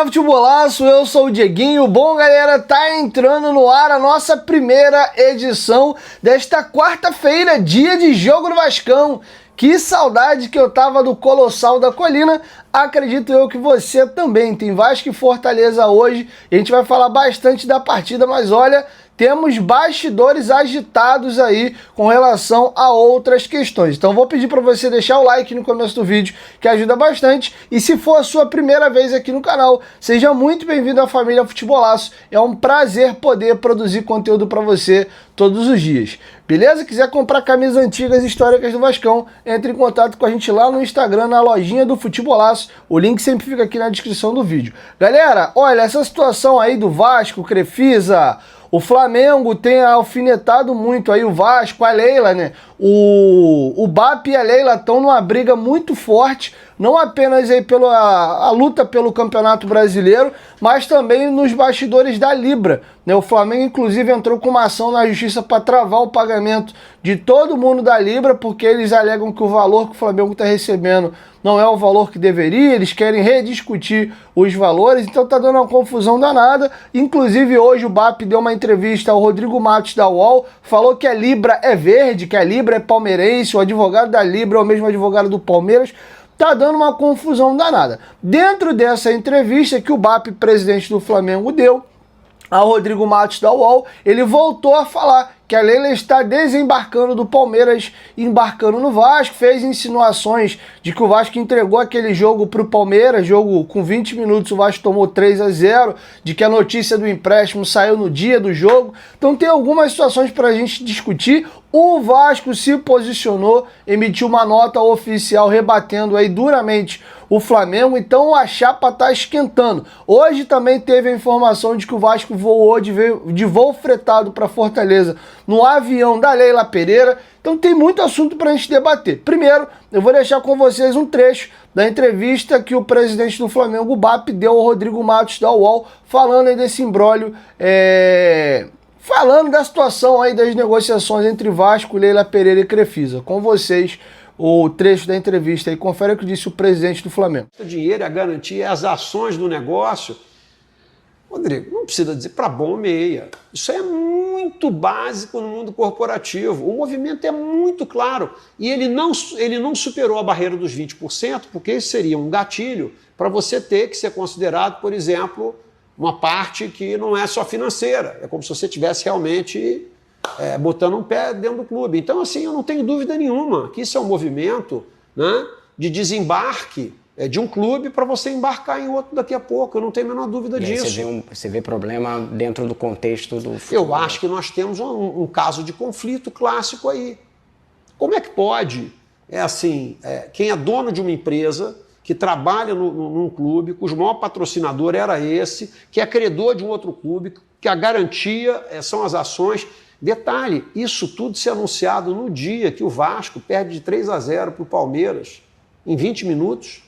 Fala futebolaço, eu sou o Dieguinho. Bom, galera, tá entrando no ar a nossa primeira edição desta quarta-feira, dia de jogo do Vascão. Que saudade que eu tava do Colossal da Colina. Acredito eu que você também. Tem Vasco e Fortaleza hoje. A gente vai falar bastante da partida, mas olha, temos bastidores agitados aí com relação a outras questões. Então vou pedir para você deixar o like no começo do vídeo, que ajuda bastante. E se for a sua primeira vez aqui no canal, seja muito bem-vindo à família Futebolaço. É um prazer poder produzir conteúdo para você todos os dias. Beleza? Quiser comprar camisas antigas históricas do Vascão, entre em contato com a gente lá no Instagram, na lojinha do Futebolaço. O link sempre fica aqui na descrição do vídeo. Galera, olha, essa situação aí do Vasco, Crefisa, o Flamengo tem alfinetado muito aí o Vasco, a Leila, né? O BAP e a Leila estão numa briga muito forte, não apenas aí pela luta pelo Campeonato Brasileiro, mas também nos bastidores da Libra, né? O Flamengo, inclusive, entrou com uma ação na justiça para travar o pagamento de todo mundo da Libra, porque eles alegam que o valor que o Flamengo está recebendo não é o valor que deveria, eles querem rediscutir os valores, então tá dando uma confusão danada. Inclusive hoje o BAP deu uma entrevista ao Rodrigo Matos da UOL, falou que a Libra é verde, que a Libra é palmeirense, o advogado da Libra é o mesmo advogado do Palmeiras. Tá dando uma confusão danada. Dentro dessa entrevista que o BAP, presidente do Flamengo, deu ao Rodrigo Matos da UOL, ele voltou a falar que a Leila está desembarcando do Palmeiras, embarcando no Vasco, fez insinuações de que o Vasco entregou aquele jogo para o Palmeiras, jogo com 20 minutos o Vasco tomou 3-0, de que a notícia do empréstimo saiu no dia do jogo. Então tem algumas situações para a gente discutir. O Vasco se posicionou, emitiu uma nota oficial rebatendo aí duramente o Flamengo, então a chapa tá esquentando. Hoje também teve a informação de que o Vasco voou de voo fretado para Fortaleza no avião da Leila Pereira, então tem muito assunto para a gente debater. Primeiro, eu vou deixar com vocês um trecho da entrevista que o presidente do Flamengo, o BAP, deu ao Rodrigo Matos da UOL, falando aí desse imbróglio, falando da situação aí das negociações entre Vasco, Leila Pereira e Crefisa. Com vocês, o trecho da entrevista aí. Confere o que disse o presidente do Flamengo. O dinheiro, a garantia, as ações do negócio. Rodrigo, não precisa dizer para bom meia. Isso é muito básico no mundo corporativo. O movimento é muito claro. E ele não superou a barreira dos 20%, porque isso seria um gatilho para você ter que ser considerado, por exemplo, uma parte que não é só financeira. É como se você estivesse realmente botando um pé dentro do clube. Então, assim, eu não tenho dúvida nenhuma que isso é um movimento, né, de desembarque de um clube para você embarcar em outro daqui a pouco. Eu não tenho a menor dúvida disso. Você vê problema dentro do contexto do futebol. Eu acho que nós temos um caso de conflito clássico aí. Como é que pode? Quem é dono de uma empresa que trabalha num clube, cujo maior patrocinador era esse, que é credor de um outro clube, que a garantia são as ações. Detalhe, isso tudo ser anunciado no dia que o Vasco perde de 3-0 para o Palmeiras, em 20 minutos.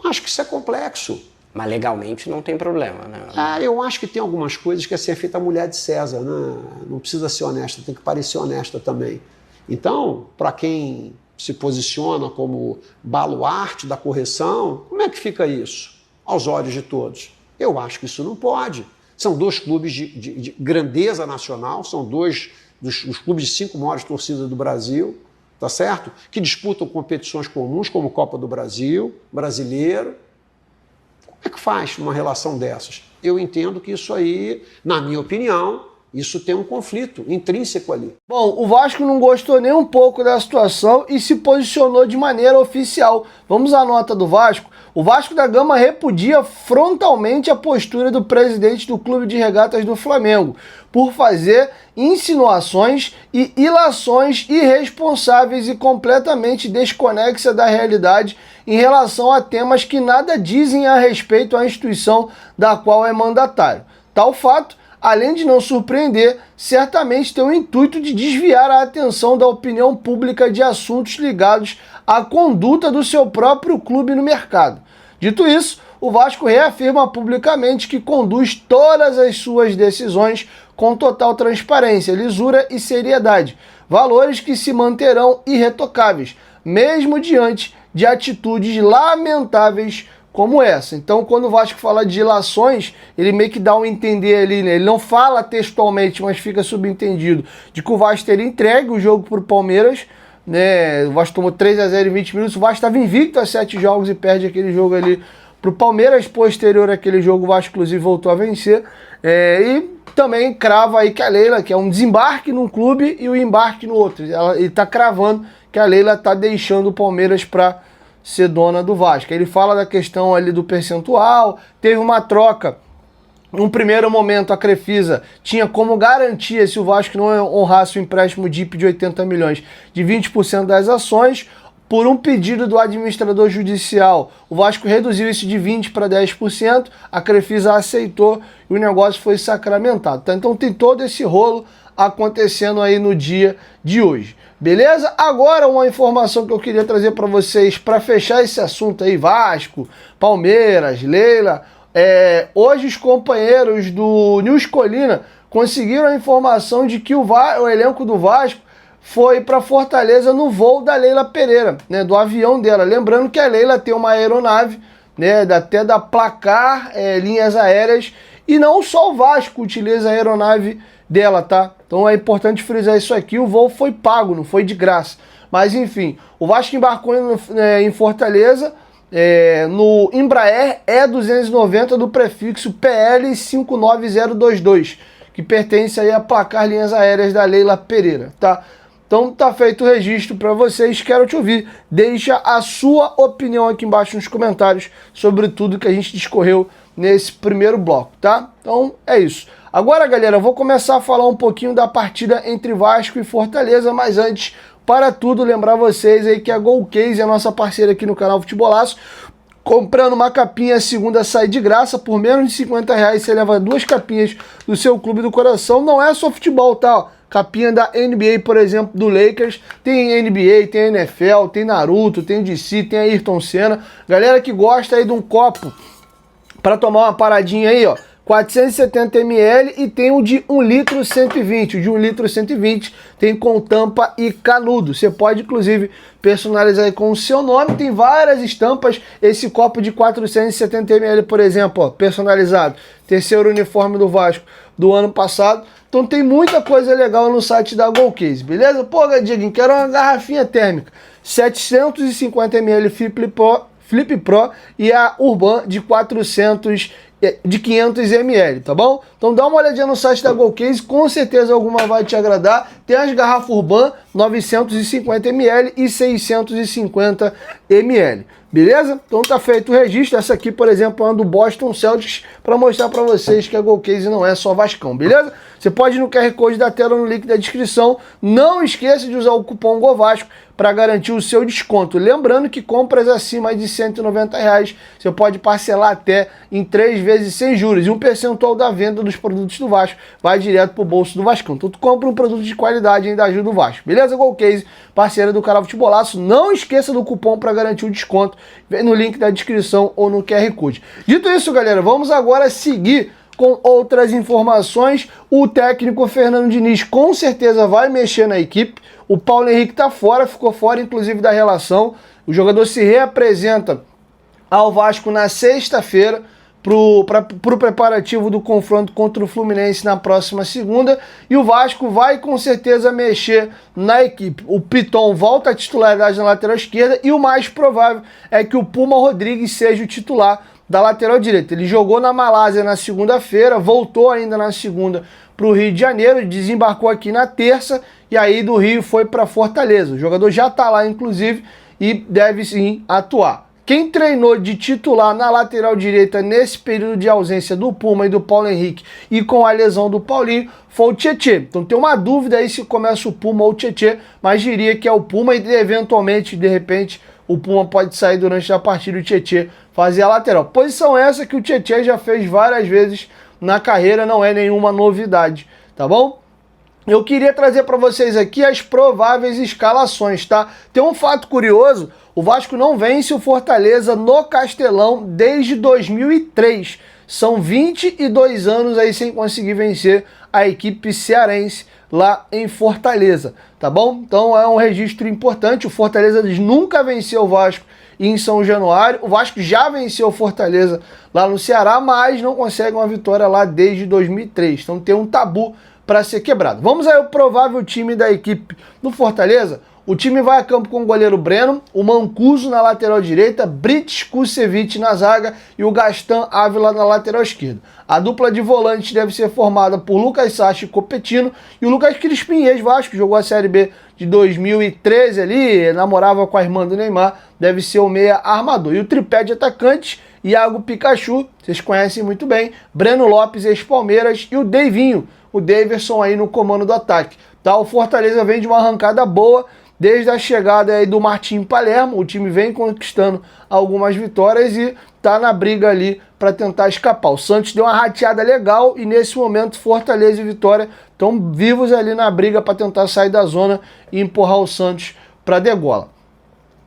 Eu acho que isso é complexo. Mas legalmente não tem problema, né? Eu acho que tem algumas coisas que assim é feita a mulher de César, né? Não precisa ser honesta, tem que parecer honesta também. Então, para quem se posiciona como baluarte da correção, como é que fica isso aos olhos de todos? Eu acho que isso não pode. São dois clubes de grandeza nacional, são dois dos clubes de 5 maiores torcidas do Brasil, tá certo? Que disputam competições comuns, como Copa do Brasil, Brasileiro. Como é que faz uma relação dessas? Eu entendo que isso aí, na minha opinião, isso tem um conflito intrínseco ali. Bom, o Vasco não gostou nem um pouco da situação e se posicionou de maneira oficial. Vamos à nota do Vasco. O Vasco da Gama repudia frontalmente a postura do presidente do Clube de Regatas do Flamengo por fazer insinuações e ilações irresponsáveis e completamente desconexas da realidade em relação a temas que nada dizem a respeito à instituição da qual é mandatário. Tal fato, além de não surpreender, certamente tem o intuito de desviar a atenção da opinião pública de assuntos ligados à conduta do seu próprio clube no mercado. Dito isso, o Vasco reafirma publicamente que conduz todas as suas decisões com total transparência, lisura e seriedade, valores que se manterão irretocáveis, mesmo diante de atitudes lamentáveis como essa. Então, quando o Vasco fala de ilações, ele meio que dá um entender ali, né? Ele não fala textualmente, mas fica subentendido de que o Vasco teria entregue o jogo para o Palmeiras, né? O Vasco tomou 3-0 em 20 minutos, o Vasco estava invicto a 7 jogos e perde aquele jogo ali para o Palmeiras. Posterior àquele jogo, o Vasco inclusive voltou a vencer. E também crava aí que a Leila, que é um desembarque num clube e o embarque no outro. Ele está cravando que a Leila está deixando o Palmeiras para ser dona do Vasco. Ele fala da questão ali do percentual, teve uma troca. Num primeiro momento, a Crefisa tinha como garantia, se o Vasco não honrasse o empréstimo DIP de 80 milhões, de 20% das ações. Por um pedido do administrador judicial, o Vasco reduziu isso de 20% para 10%, a Crefisa aceitou e o negócio foi sacramentado. Tá? Então tem todo esse rolo acontecendo aí no dia de hoje. Beleza? Agora uma informação que eu queria trazer para vocês para fechar esse assunto aí, Vasco, Palmeiras, Leila. Hoje os companheiros do News Colina conseguiram a informação de que o elenco do Vasco foi para Fortaleza no voo da Leila Pereira, né, do avião dela. Lembrando que a Leila tem uma aeronave, né, até da Placar Linhas Aéreas, e não só o Vasco utiliza a aeronave dela, tá? Então é importante frisar isso aqui, o voo foi pago, não foi de graça. Mas enfim, o Vasco embarcou em Fortaleza, no Embraer E290 do prefixo PL 59022, que pertence aí a Placar Linhas Aéreas da Leila Pereira, tá? Então tá feito o registro para vocês, quero te ouvir. Deixa a sua opinião aqui embaixo nos comentários sobre tudo que a gente discorreu nesse primeiro bloco, tá? Então é isso. Agora, galera, eu vou começar a falar um pouquinho da partida entre Vasco e Fortaleza, mas antes, para tudo, lembrar vocês aí que a Golcase é a nossa parceira aqui no canal Futebolaço. Comprando uma capinha, a segunda sai de graça, por menos de R$50 você leva 2 capinhas do seu clube do coração. Não é só futebol, tá? Capinha da NBA, por exemplo, do Lakers, tem NBA, tem NFL, tem Naruto, tem DC, tem Ayrton Senna. Galera que gosta aí de um copo para tomar uma paradinha aí, ó, 470 ml, e tem o de 1 litro 120. O de 1 litro 120 tem com tampa e canudo. Você pode, inclusive, personalizar aí com o seu nome. Tem várias estampas. Esse copo de 470 ml, por exemplo, ó, personalizado. Terceiro uniforme do Vasco do ano passado. Então tem muita coisa legal no site da Golcase, beleza? Pô, Dieguinho, quero uma garrafinha térmica. 750 ml Flip Pro e a Urban de 500 ml, tá bom? Então dá uma olhadinha no site da Golcase, com certeza alguma vai te agradar. Tem as garrafas Urban 950 ml e 650 ml. Beleza? Então tá feito o registro. Essa aqui, por exemplo, é uma do Boston Celtics, para mostrar para vocês que a Golcase não é só Vascão, beleza? Você pode ir no QR Code da tela, no link da descrição. Não esqueça de usar o cupom GOVASCO para garantir o seu desconto. Lembrando que compras acima de R$190, você pode parcelar até em 3 vezes sem juros. E um percentual da venda dos produtos do Vasco vai direto pro bolso do Vascão. Então tu compra um produto de qualidade e ainda ajuda o Vasco. Beleza? Golcase, parceira do canal Futebolaço. Não esqueça do cupom para garantir o desconto. Vem no link da descrição ou no QR Code. Dito isso, galera, vamos agora seguir com outras informações. O técnico Fernando Diniz com certeza vai mexer na equipe. O Paulo Henrique tá fora, ficou fora inclusive da relação. O jogador se reapresenta ao Vasco na sexta-feira pro preparativo do confronto contra o Fluminense na próxima segunda. E o Vasco vai com certeza mexer na equipe. O Piton volta à titularidade na lateral esquerda e o mais provável é que o Puma Rodrigues seja o titular da lateral direita. Ele jogou na Malásia na segunda-feira, voltou ainda na segunda para o Rio de Janeiro, desembarcou aqui na terça e aí do Rio foi para Fortaleza. O jogador já está lá, inclusive, e deve sim atuar. Quem treinou de titular na lateral direita nesse período de ausência do Puma e do Paulo Henrique e com a lesão do Paulinho foi o Tietê. Então tem uma dúvida aí se começa o Puma ou o Tietê, mas diria que é o Puma e eventualmente, de repente, o Puma pode sair durante a partida e o Tietê fazer a lateral. Posição essa que o Tietê já fez várias vezes na carreira, não é nenhuma novidade, tá bom? Eu queria trazer para vocês aqui as prováveis escalações, tá? Tem um fato curioso, o Vasco não vence o Fortaleza no Castelão desde 2003. São 22 anos aí sem conseguir vencer a equipe cearense lá em Fortaleza, tá bom? Então é um registro importante, o Fortaleza nunca venceu o Vasco e em São Januário. O Vasco já venceu o Fortaleza lá no Ceará, mas não consegue uma vitória lá desde 2003. Então tem um tabu para ser quebrado. Vamos aí ao provável time da equipe do Fortaleza. O time vai a campo com o goleiro Breno, o Mancuso na lateral direita, Brits Kusevich na zaga e o Gastan Ávila na lateral esquerda. A dupla de volantes deve ser formada por Lucas Sacha e Copetino e o Lucas Crispim, ex-Vasco, jogou a Série B de 2013 ali, namorava com a irmã do Neymar, deve ser o meia armador. E o tripé de atacantes, Iago Pikachu, vocês conhecem muito bem, Breno Lopes, ex-Palmeiras e o Deivinho, o Daverson aí no comando do ataque. Tá, o Fortaleza vem de uma arrancada boa, desde a chegada aí do Martim Palermo, o time vem conquistando algumas vitórias e tá na briga ali para tentar escapar. O Santos deu uma rateada legal e nesse momento Fortaleza e Vitória estão vivos ali na briga para tentar sair da zona e empurrar o Santos para degola.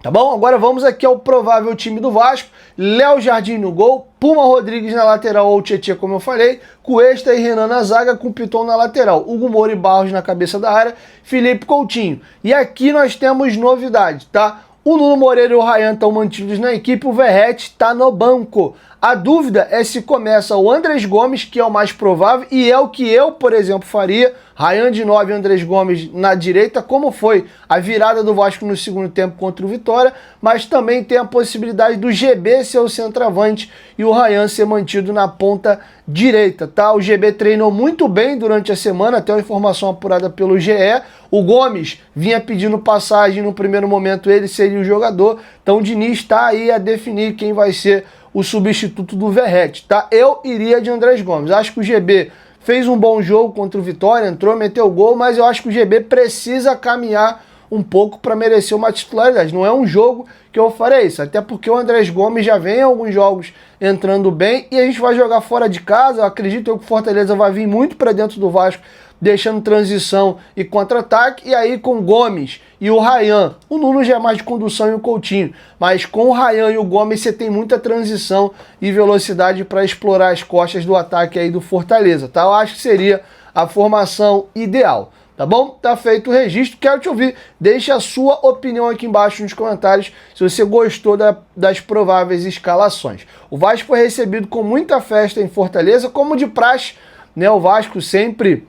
Tá bom? Agora vamos aqui ao provável time do Vasco. Léo Jardim no gol, Puma Rodrigues na lateral ou Tietê, como eu falei, Cuesta e Renan na zaga, com Piton na lateral, Hugo Moura e Barros na cabeça da área, Felipe Coutinho. E aqui nós temos novidade, tá? O Nuno Moreira e o Ryan estão mantidos na equipe, o Verratti está no banco. A dúvida é se começa o Andrés Gomes, que é o mais provável, e é o que eu, por exemplo, faria. Ryan de 9 e Andrés Gomes na direita, como foi a virada do Vasco no segundo tempo contra o Vitória, mas também tem a possibilidade do GB ser o centroavante e o Ryan ser mantido na ponta direita, tá? O GB treinou muito bem durante a semana, até uma informação apurada pelo GE. O Gomes vinha pedindo passagem no primeiro momento, ele seria o jogador, então o Diniz está aí a definir quem vai ser o substituto do Verratti, tá? Eu iria de Andrés Gomes. Acho que o GB fez um bom jogo contra o Vitória, entrou, meteu gol, mas eu acho que o GB precisa caminhar um pouco para merecer uma titularidade. Não é um jogo que eu farei isso, até porque o Andrés Gomes já vem em alguns jogos entrando bem e a gente vai jogar fora de casa. Eu acredito que o Fortaleza vai vir muito para dentro do Vasco, deixando transição e contra-ataque, e aí com Gomes e o Ryan, o Nuno já é mais de condução e o Coutinho, mas com o Ryan e o Gomes você tem muita transição e velocidade para explorar as costas do ataque aí do Fortaleza, tá? Eu acho que seria a formação ideal, tá bom? Tá feito o registro, quero te ouvir, deixe a sua opinião aqui embaixo nos comentários, se você gostou das prováveis escalações. O Vasco foi recebido com muita festa em Fortaleza, como de praxe, né? O Vasco sempre,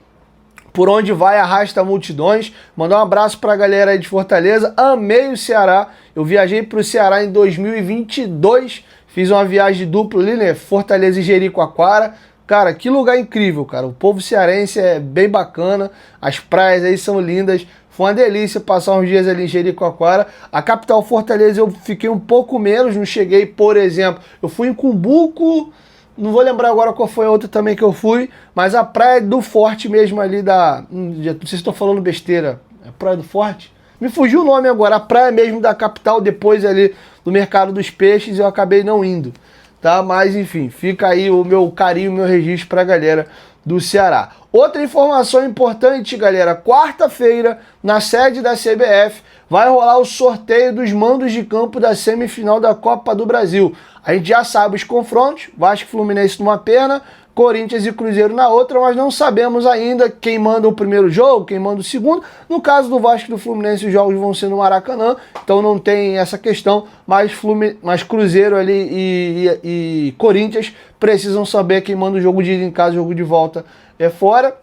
por onde vai, arrasta multidões. Mandar um abraço pra galera aí de Fortaleza. Amei o Ceará. Eu viajei pro Ceará em 2022. Fiz uma viagem dupla ali, né? Fortaleza e Jericoacoara. Cara, que lugar incrível, cara. O povo cearense é bem bacana. As praias aí são lindas. Foi uma delícia passar uns dias ali em Jericoacoara. A capital Fortaleza eu fiquei um pouco menos. Não cheguei, por exemplo, eu fui em Cumbuco. Não vou lembrar agora qual foi a outra também que eu fui, mas a Praia do Forte mesmo ali não sei se estou falando besteira, é Praia do Forte? Me fugiu o nome agora, a praia mesmo da capital, depois ali do Mercado dos Peixes, eu acabei não indo, tá? Mas enfim, fica aí o meu carinho, o meu registro para a galera do Ceará. Outra informação importante, galera, quarta-feira, na sede da CBF, vai rolar o sorteio dos mandos de campo da semifinal da Copa do Brasil. A gente já sabe os confrontos, Vasco e Fluminense numa perna, Corinthians e Cruzeiro na outra, mas não sabemos ainda quem manda o primeiro jogo, quem manda o segundo. No caso do Vasco e do Fluminense, os jogos vão ser no Maracanã, então não tem essa questão, mas Cruzeiro ali e Corinthians precisam saber quem manda o jogo de ida em casa, o jogo de volta é fora.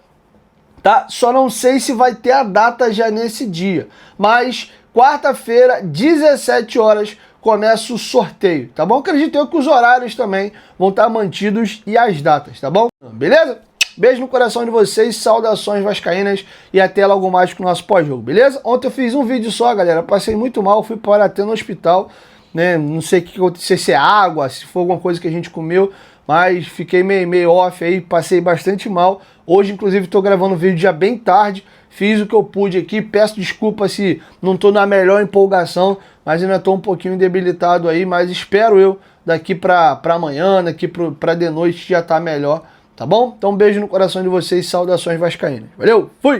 Tá? Só não sei se vai ter a data já nesse dia, mas quarta-feira, 17 horas, começa o sorteio, tá bom? Acredito eu que os horários também vão estar mantidos e as datas, tá bom? Beleza? Beijo no coração de vocês, saudações vascaínas e até logo mais com o nosso pós-jogo, beleza? Ontem eu fiz um vídeo só, galera, passei muito mal, fui para até no hospital, né? Não sei o que aconteceu, se é água, se foi alguma coisa que a gente comeu, mas fiquei meio off aí, passei bastante mal. Hoje, inclusive, estou gravando o vídeo já bem tarde, fiz o que eu pude aqui, peço desculpa se não estou na melhor empolgação, mas ainda estou um pouquinho debilitado aí, mas espero eu daqui para amanhã, daqui para de noite já tá melhor, tá bom? Então, um beijo no coração de vocês, saudações vascaínas. Valeu, fui!